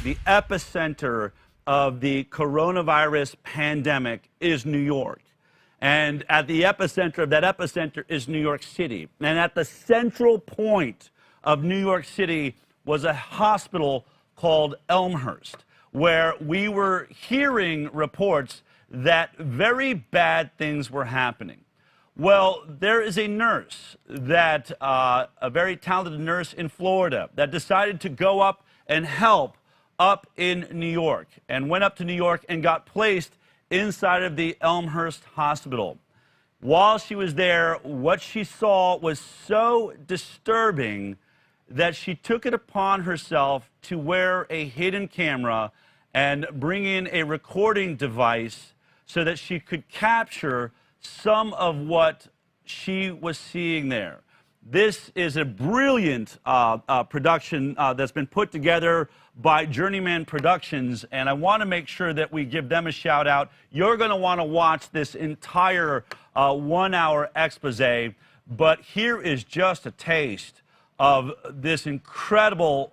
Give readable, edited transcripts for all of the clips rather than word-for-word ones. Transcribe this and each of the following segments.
the epicenter of the coronavirus pandemic is New York. And at the epicenter of that epicenter is New York City. And at the central point of New York City was a hospital called Elmhurst, where we were hearing reports that very bad things were happening. Well, there is a nurse that, a very talented nurse in Florida, that decided to go up and help up in New York, and went up to New York and got placed inside of the Elmhurst Hospital. While she was there, what she saw was so disturbing that she took it upon herself to wear a hidden camera and bring in a recording device so that she could capture some of what she was seeing there. This is a brilliant production that's been put together by Journeyman Productions, and I want to make sure that we give them a shout out. You're going to want to watch this entire 1 hour expose, but here is just a taste of this incredible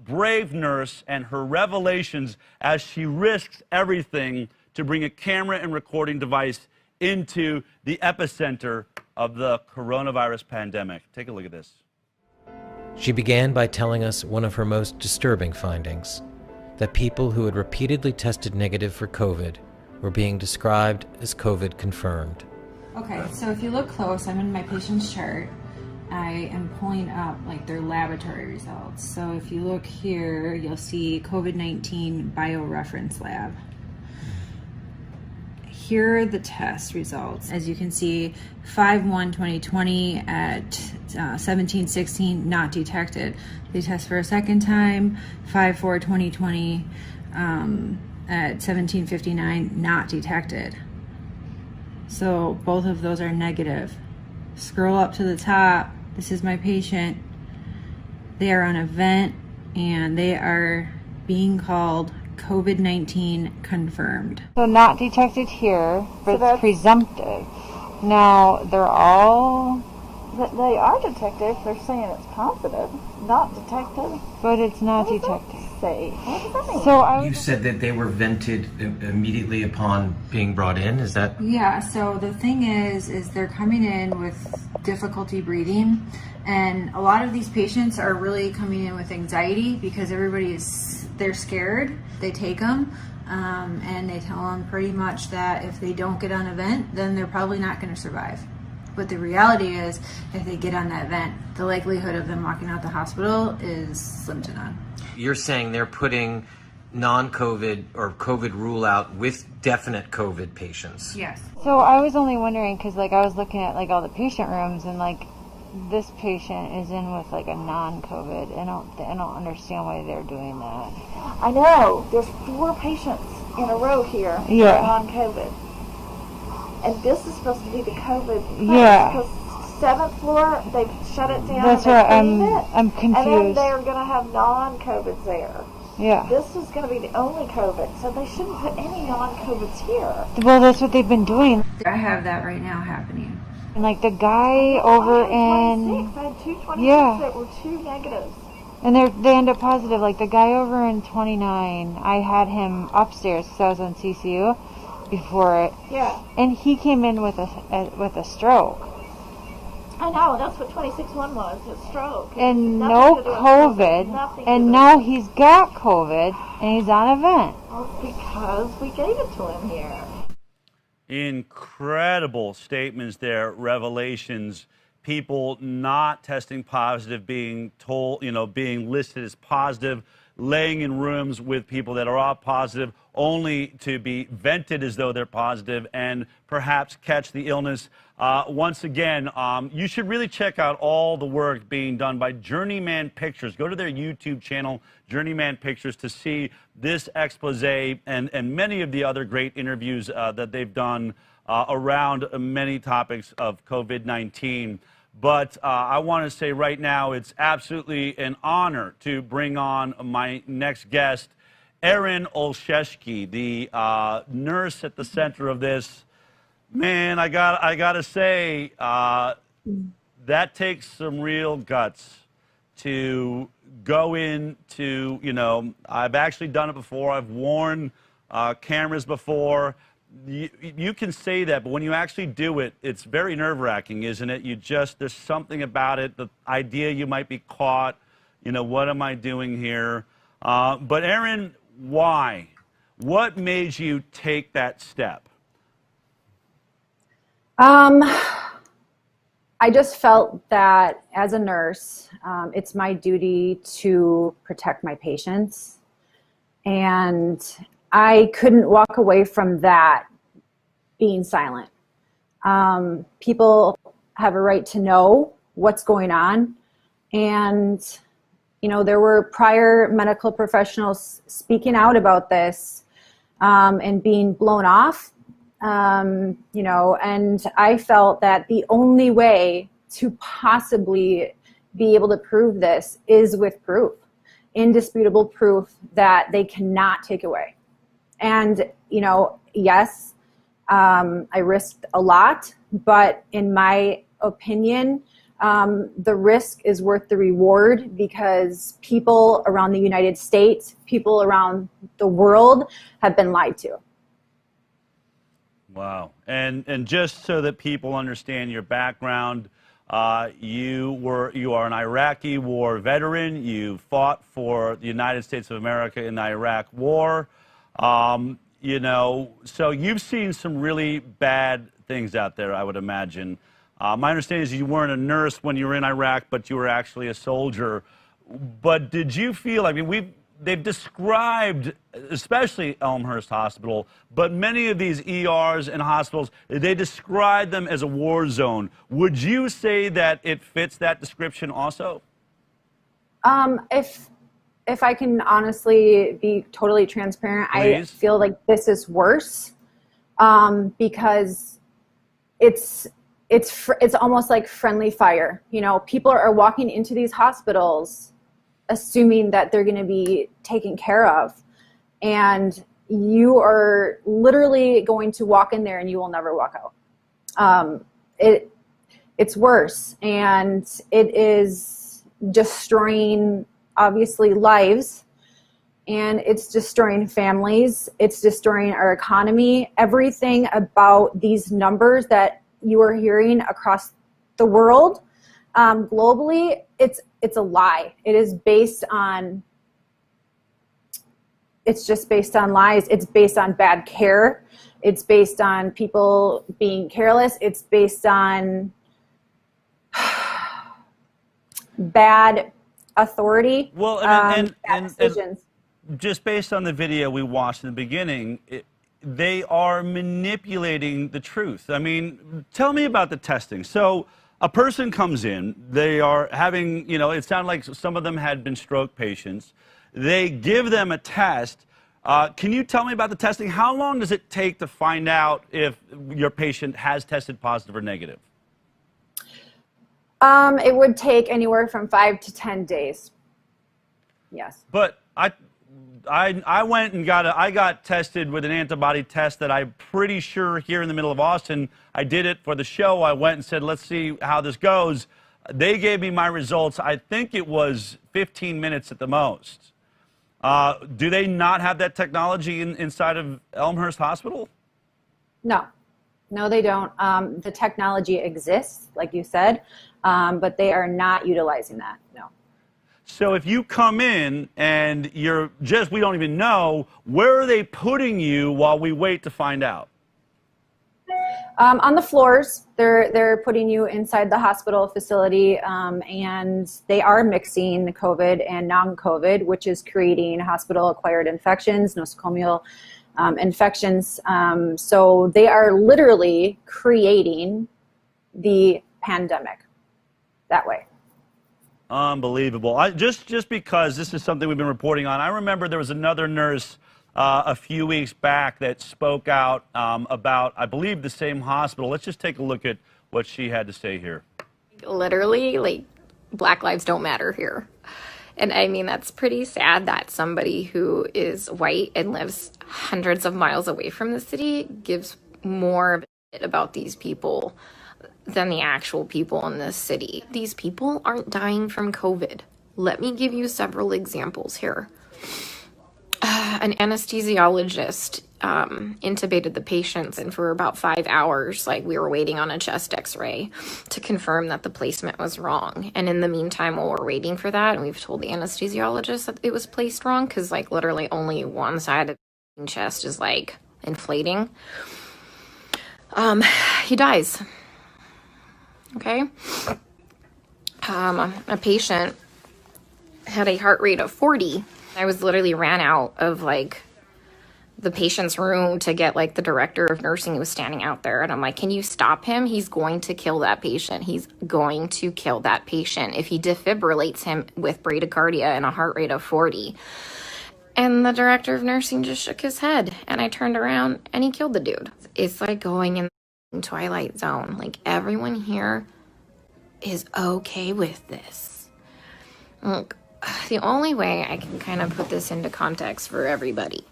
brave nurse and her revelations as she risks everything to bring a camera and recording device into the epicenter of the coronavirus pandemic. Take a look at this. She began by telling us one of her most disturbing findings, that people who had repeatedly tested negative for COVID were being described as COVID confirmed. Okay, so if you look close, I'm in my patient's chart. I am pulling up like their laboratory results. So if you look here, you'll see COVID-19 bioreference lab. Here are the test results. As you can see, 5/1/2020 at 17:16, not detected. They test for a second time, 5/4/2020 at 17:59, not detected. So both of those are negative. Scroll up to the top. This is my patient. They are on a vent and they are being called COVID-19 confirmed. So not detected here, but so it's presumptive. Now they are detected. They're saying it's positive, not detected. But it's not detected. What does that mean? So you said that they were vented immediately upon being brought in. Is that? Yeah. So the thing is they're coming in with difficulty breathing, and a lot of these patients are really coming in with anxiety because they're scared. They take them and they tell them pretty much that if they don't get on a vent, then they're probably not going to survive. But the reality is, if they get on that vent, the likelihood of them walking out the hospital is slim to none. You're saying they're putting non-COVID or COVID rule out with definite COVID patients? Yes. So I was only wondering because I was looking at all the patient rooms and this patient is in with a non-COVID. I don't understand why they're doing that. I know. There's 4 patients in a row here that are non-COVID. And this is supposed to be the COVID. Yeah. Because 7th floor, they've shut it down. That's right. I'm confused. And then they're going to have non-COVIDs there. Yeah. This is going to be the only COVID, so they shouldn't put any non-COVIDs here. Well, that's what they've been doing. I have that right now happening. And the guy over in... I had 2 26 that were 2 negatives. And they end up positive. The guy over in 29, I had him upstairs because I was on CCU before it. Yeah. And he came in with a stroke. I know, that's what 26-1 was, a stroke. And no COVID. And now he's got COVID and he's on a vent. Well, because we gave it to him here. Incredible statements there, revelations. People not testing positive, being told, being listed as positive, laying in rooms with people that are all positive, only to be vented as though they're positive and perhaps catch the illness. Once again, you should really check out all the work being done by Journeyman Pictures. Go to their YouTube channel, Journeyman Pictures, to see this expose and many of the other great interviews that they've done around many topics of COVID-19. But I want to say right now, it's absolutely an honor to bring on my next guest, Erin Olszewski, the nurse at the center of this. Man, I got to say, that takes some real guts to go into, I've actually done it before. I've worn cameras before. You can say that, but when you actually do it, it's very nerve-wracking, isn't it? There's something about it, the idea you might be caught, what am I doing here? But Erin, why? What made you take that step? I just felt that as a nurse, it's my duty to protect my patients. And I couldn't walk away from that being silent. People have a right to know what's going on. And, there were prior medical professionals speaking out about this and being blown off. And I felt that the only way to possibly be able to prove this is with proof, indisputable proof that they cannot take away. And, yes, I risked a lot, but in my opinion, the risk is worth the reward because people around the United States, people around the world have been lied to. Wow. And just so that people understand your background, you are an Iraqi war veteran. You fought for the United States of America in the Iraq War. So you've seen some really bad things out there, I would imagine. My understanding is you weren't a nurse when you were in Iraq, but you were actually a soldier. But did you feel, they've described, especially Elmhurst Hospital, but many of these ERs and hospitals, they describe them as a war zone. Would you say that it fits that description also? If I can honestly be totally transparent, Please. I feel like this is worse because it's almost like friendly fire. People are walking into these hospitals assuming that they're going to be taken care of, and you are literally going to walk in there and you will never walk out. It's worse, and it is destroying obviously lives, and it's destroying families, it's destroying our economy. Everything about these numbers that you are hearing across the world, globally, it's a lie. It is based on, it's just based on lies. It's based on bad care. It's based on people being careless. It's based on bad authority. Well, bad decisions. Just based on the video we watched in the beginning, they are manipulating the truth. Tell me about the testing. So a person comes in, they are having, it sounded like some of them had been stroke patients. They give them a test. Can you tell me about the testing? How long does it take to find out if your patient has tested positive or negative? It would take anywhere from 5 to 10 days. Yes. But I went and got tested with an antibody test that I'm pretty sure here in the middle of Austin. I did it for the show. I went and said, let's see how this goes. They gave me my results. I think it was 15 minutes at the most. Do they not have that technology inside of Elmhurst Hospital? No, they don't. The technology exists, like you said, but they are not utilizing that. No. So if you come in and we don't even know, where are they putting you while we wait to find out? On the floors, they're putting you inside the hospital facility, and they are mixing COVID and non-COVID, which is creating hospital-acquired infections, nosocomial infections. So they are literally creating the pandemic that way. Unbelievable. Just because this is something we've been reporting on, I remember there was another nurse a few weeks back that spoke out about, I believe, the same hospital. Let's just take a look at what she had to say here. Literally, Black lives don't matter here. And that's pretty sad that somebody who is white and lives hundreds of miles away from the city gives more about these people than the actual people in this city. These people aren't dying from COVID. Let me give you several examples here. An anesthesiologist intubated the patients, and for about 5 hours, like, we were waiting on a chest x-ray to confirm that the placement was wrong. And in the meantime, while we're waiting for that, and we've told the anesthesiologist that it was placed wrong, because, like, literally only one side of the chest is, like, inflating, he dies. Okay? A patient had a heart rate of 40. I was literally ran out of, like, the patient's room to get, like, the director of nursing who was standing out there. And I'm like, can you stop him? He's going to kill that patient. He's going to kill that patient if he defibrillates him with bradycardia and a heart rate of 40. And the director of nursing just shook his head. And I turned around and he killed the dude. It's like going in the Twilight Zone. Like, everyone here is okay with this. Look, the only way I can kind of put this into context for everybody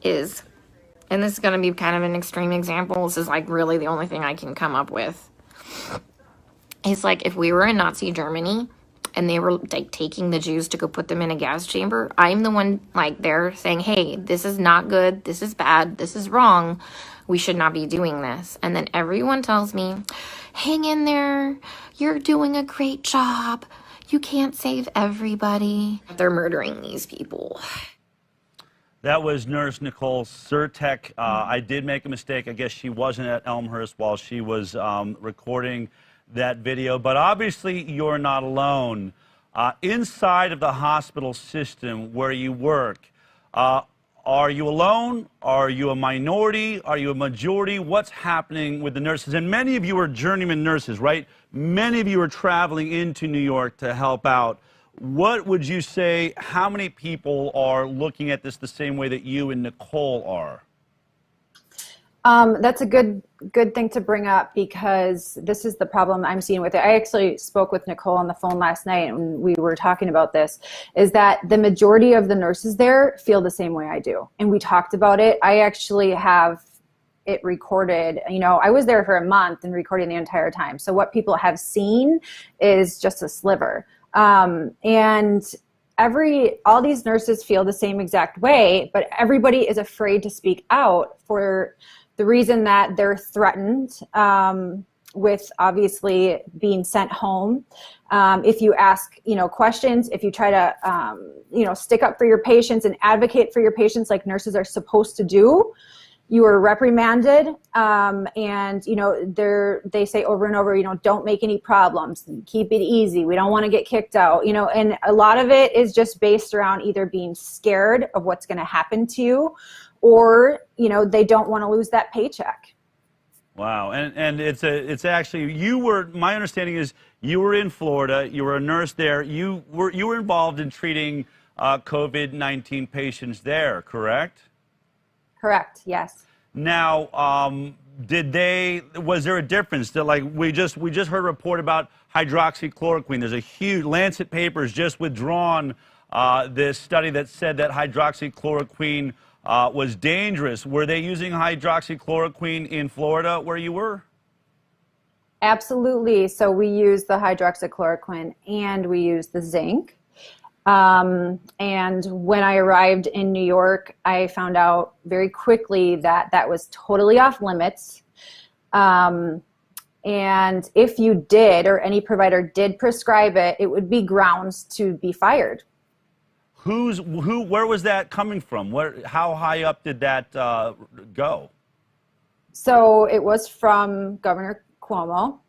is, and this is going to be kind of an extreme example, this is like really the only thing I can come up with. It's like if we were in Nazi Germany and they were like taking the Jews to go put them in a gas chamber, I'm the one like there saying, hey, this is not good, this is bad, this is wrong, we should not be doing this. And then everyone tells me, hang in there, you're doing a great job, you can't save everybody. They're murdering these people. That was Nurse Nicole Surtek. I did make a mistake. I guess she wasn't at Elmhurst while she was recording that video. But obviously, you're not alone. Inside of the hospital system where you work, are you alone? Are you a minority? Are you a majority? What's happening with the nurses? And many of you are journeyman nurses, right? Many of you are traveling into New York to help out. What would you say, how many people are looking at this the same way that you and Nicole are? That's a good thing to bring up, because this is the problem I'm seeing with it. I actually spoke with Nicole on the phone last night and we were talking about this, is that the majority of the nurses there feel the same way I do. And we talked about it. I actually have it recorded. You know, I was there for a month and recording the entire time. So what people have seen is just a sliver. And all these nurses feel the same exact way, but everybody is afraid to speak out for the reason that they're threatened with obviously being sent home. If you ask, questions, if you try to, stick up for your patients and advocate for your patients like nurses are supposed to do, you are reprimanded. And, they say over and over, don't make any problems, keep it easy. We don't want to get kicked out, and a lot of it is just based around either being scared of what's going to happen to you, or, they don't want to lose that paycheck. Wow. And it's actually, my understanding is you were in Florida, you were a nurse there, you were involved in treating COVID-19 patients there, correct? Correct, yes. Now, was there a difference? We just heard a report about hydroxychloroquine. There's a huge, Lancet Papers just withdrawn this study that said that hydroxychloroquine was dangerous. Were they using hydroxychloroquine in Florida where you were? Absolutely. So we use the hydroxychloroquine and we use the zinc. And when I arrived in New York, I found out very quickly that that was totally off limits. And if you did, or any provider did prescribe it, it would be grounds to be fired. Where was that coming from? How high up did that go? So it was from Governor Cuomo,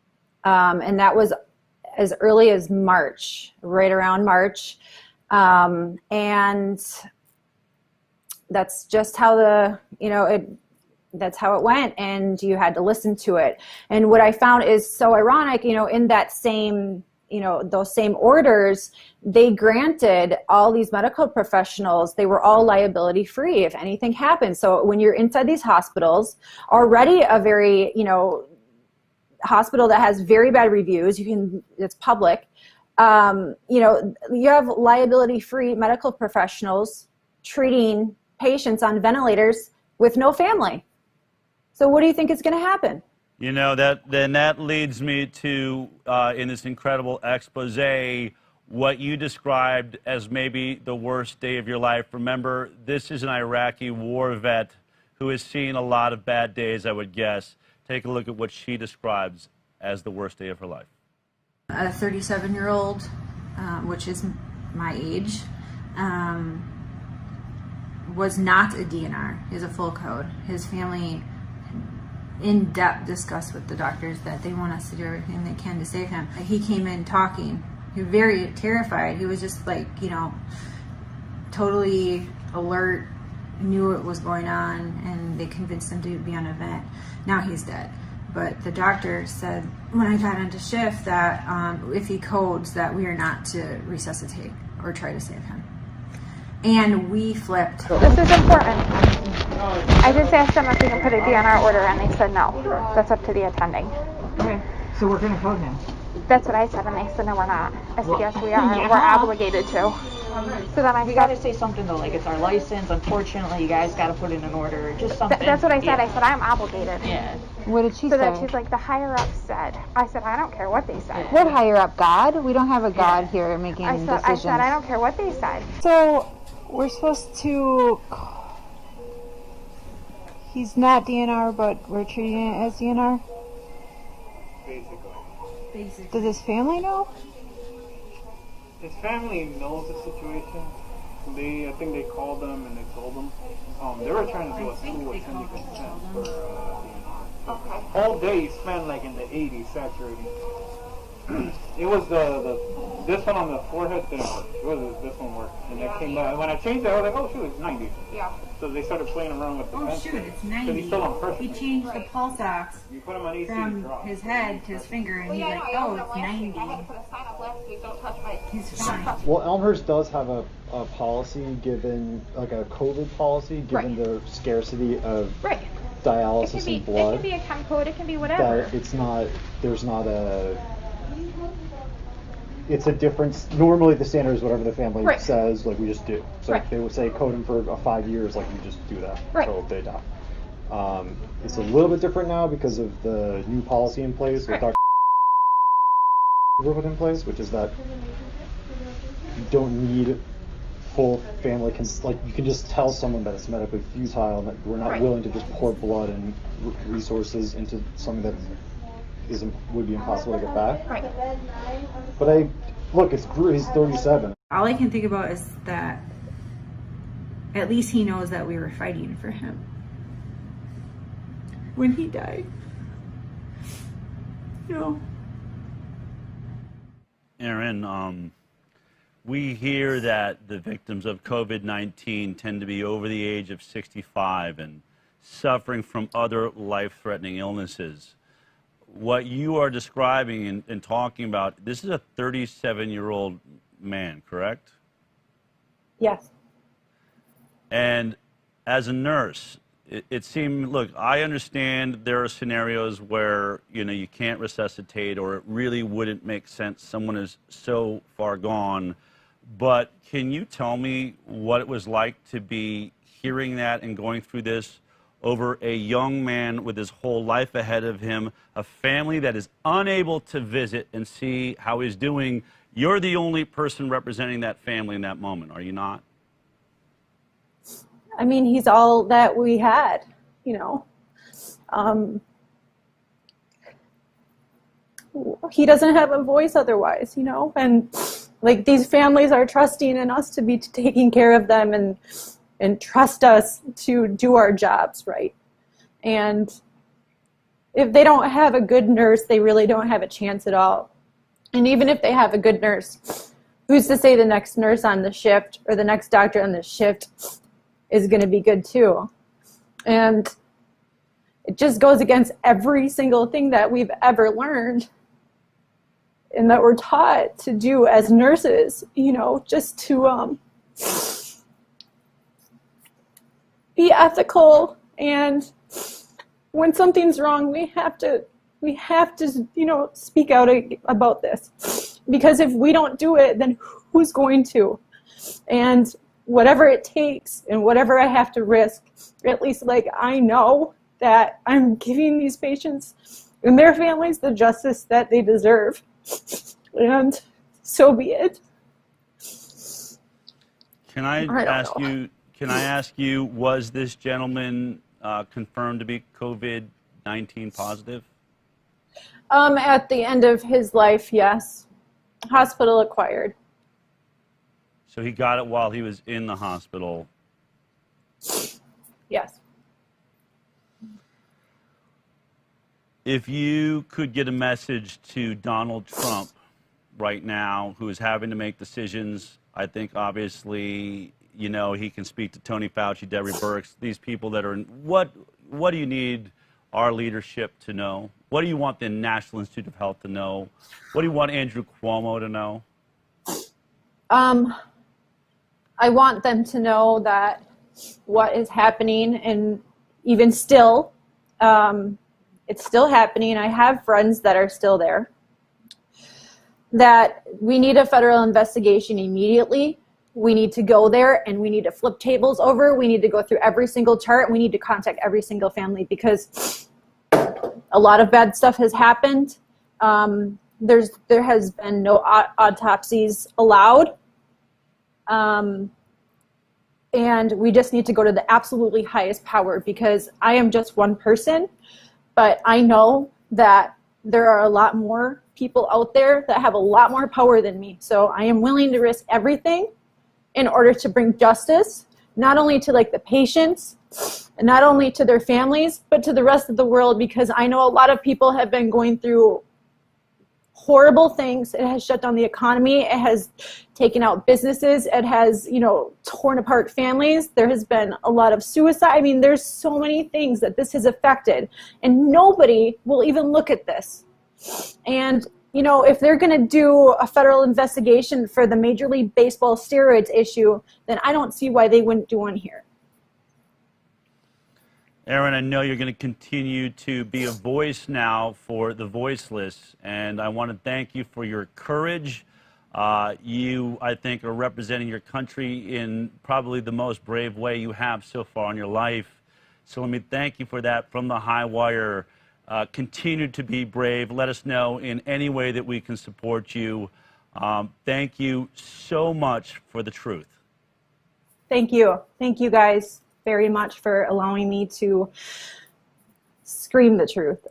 and that was as early as March, right around March. And that's just how that's how it went, and you had to listen to it. And what I found is so ironic, in that same, those same orders, they granted all these medical professionals, they were all liability free if anything happened. So when you're inside these hospitals, already a very, hospital that has very bad reviews, it's public, you have liability free medical professionals treating patients on ventilators with no family. So what do you think is going to happen? That leads me to, in this incredible expose, what you described as maybe the worst day of your life. Remember, this is an Iraqi war vet who has seen a lot of bad days, I would guess. Take a look at what she describes as the worst day of her life. A 37-year-old, which is my age, was not a DNR. He has a full code. His family in depth discussed with the doctors that they want us to do everything they can to save him. He came in talking. He was very terrified. He was just like, you know, totally alert, knew what was going on, and they convinced him to be on a vent. Now he's dead. But the doctor said when I got into shift that if he codes that we are not to resuscitate or try to save him. And we flipped. This is important. I just asked them if we can put a DNR order and they said no. That's up to the attending. Okay, so we're going to code him. That's what I said and they said no, we're not. I said yes, we are. Yeah. We're obligated to. So then I got to say something though, like it's our license. Unfortunately, you guys got to put in an order, just something. That's what I said. I said I'm obligated. Yeah. What did she say? So then she's like, the higher up said. I said, I don't care what they said. What higher up? God? We don't have a God here making decisions. I said, I don't care what they said. So we're supposed to. He's not DNR, but we're treating it as DNR. Basically. Does his family know? His family knows the situation. I think they called them and they told them. They were trying to do a school attending consent for DNR. All day he spent like in the 80s saturating. It was this one on the forehead didn't work. It was this one worked, and that came back. When I changed it, I was like, oh shoot, it's 90. Yeah. So they started playing around with the Oh pencil. shoot, it's 90. He's still on pressure. He changed the pulse ox You put him on EC, from drop. his head to his finger, and he's like, oh, it's 90. I had to put a sign up last week, don't touch my... He's fine. Well, Elmhurst does have a policy given, like a COVID policy, given the scarcity of dialysis and blood. It can be a chem code, it can be whatever. That it's not, there's not a, it's a difference. Normally the standard is whatever the family says, like we just do. So if they would say code them for 5 years, like we just do that until they die. It's a little bit different now because of the new policy in place with Dr. put in place, which is that you don't need full family like you can just tell someone that it's medically futile and that we're not willing to just pour blood and resources into something that would be impossible to get back. But look, it's he's 37. All I can think about is that at least he knows that we were fighting for him when he died. You know. Aaron, we hear that the victims of COVID-19 tend to be over the age of 65 and suffering from other life-threatening illnesses. What you are describing and talking about, this is a 37-year-old man, correct? Yes. And as a nurse, it seemed, look, I understand there are scenarios where, you know, you can't resuscitate or it really wouldn't make sense. Someone is so far gone. But can you tell me what it was like to be hearing that and going through this over a young man with his whole life ahead of him, a family that is unable to visit and see how he's doing? You're the only person representing that family in that moment, are you not? I mean, he's all that we had, you know. He doesn't have a voice otherwise, you know. And like these families are trusting in us to be taking care of them and trust us to do our jobs right. And if they don't have a good nurse, they really don't have a chance at all. And even if they have a good nurse, who's to say the next nurse on the shift or the next doctor on the shift is going to be good too? And it just goes against every single thing that we've ever learned and that we're taught to do as nurses, you know, just to be ethical. And when something's wrong, we have to, you know, speak out about this, because if we don't do it, then who's going to? And whatever it takes and whatever I have to risk, at least like I know that I'm giving these patients and their families the justice that they deserve. And so be it. Can I ask you? Can I ask you? Was this gentleman confirmed to be COVID-19 positive? At the end of his life, yes. Hospital acquired. So he got it while he was in the hospital. Yes. If you could get a message to Donald Trump right now, who is having to make decisions, I think obviously, you know, he can speak to Tony Fauci, Debbie Birx, these people that are in, what do you need our leadership to know? What do you want the National Institute of Health to know? What do you want Andrew Cuomo to know? I want them to know that what is happening, and even still, it's still happening. I have friends that are still there. That we need a federal investigation immediately. We need to go there and we need to flip tables over. We need to go through every single chart. We need to contact every single family because a lot of bad stuff has happened. There has been no autopsies allowed. And we just need to go to the absolutely highest power because I am just one person, but I know that there are a lot more people out there that have a lot more power than me. So I am willing to risk everything in order to bring justice, not only to like the patients and not only to their families, but to the rest of the world, because I know a lot of people have been going through horrible things. It has shut down the economy. It has taken out businesses. It has, you know, torn apart families. There has been a lot of suicide. I mean, there's so many things that this has affected, and nobody will even look at this. And, you know, if they're going to do a federal investigation for the Major League Baseball steroids issue, then I don't see why they wouldn't do one here. Erin, I know you're going to continue to be a voice now for the voiceless, and I want to thank you for your courage. You, I think, are representing your country in probably the most brave way you have so far in your life. So let me thank you for that from the high wire. Continue to be brave. Let us know in any way that we can support you. Thank you so much for the truth. Thank you. Thank you guys very much for allowing me to scream the truth.